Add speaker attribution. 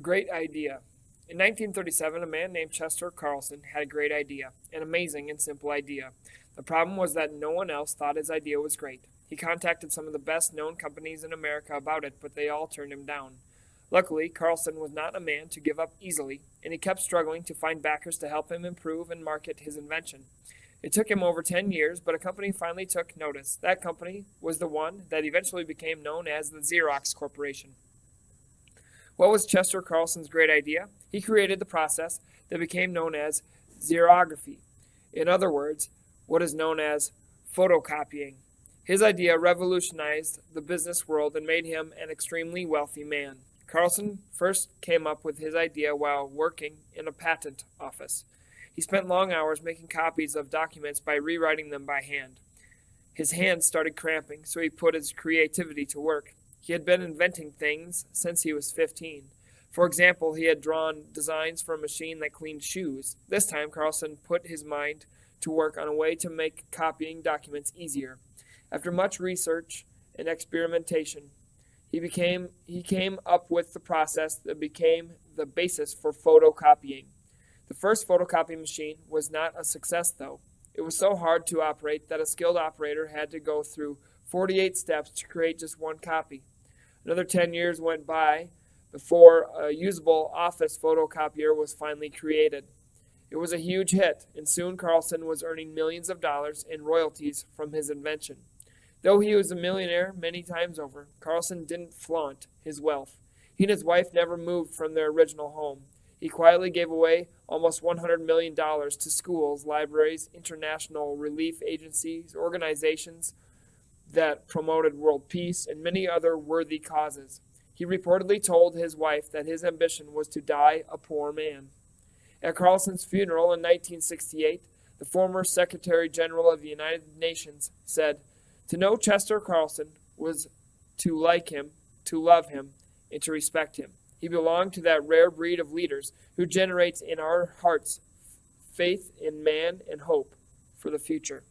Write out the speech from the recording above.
Speaker 1: A great idea. In 1937, a man named Chester Carlson had a great idea, an amazing and simple idea. The problem was that no one else thought his idea was great. He contacted some of the best known companies in America about it, but they all turned him down. Luckily, Carlson was not a man to give up easily, and he kept struggling to find backers to help him improve and market his invention. It took him over 10 years, but a company finally took notice. That company was the one that eventually became known as the Xerox Corporation. What was Chester Carlson's great idea? He created the process that became known as xerography. In other words, what is known as photocopying. His idea revolutionized the business world and made him an extremely wealthy man. Carlson first came up with his idea while working in a patent office. He spent long hours making copies of documents by rewriting them by hand. His hands started cramping, so he put his creativity to work. He had been inventing things since he was 15. For example, he had drawn designs for a machine that cleaned shoes. This time, Carlson put his mind to work on a way to make copying documents easier. After much research and experimentation, he came up with the process that became the basis for photocopying. The first photocopy machine was not a success, though. It was so hard to operate that a skilled operator had to go through 48 steps to create just one copy. Another 10 years went by before a usable office photocopier was finally created. It was a huge hit, and soon Carlson was earning millions of dollars in royalties from his invention. Though he was a millionaire many times over, Carlson didn't flaunt his wealth. He and his wife never moved from their original home. He quietly gave away almost $100 million to schools, libraries, international relief agencies, organizations that promoted world peace, and many other worthy causes. He reportedly told his wife that his ambition was to die a poor man. At Carlson's funeral in 1968, the former Secretary General of the United Nations said, "To know Chester Carlson was to like him, to love him, and to respect him. He belonged to that rare breed of leaders who generates in our hearts faith in man and hope for the future."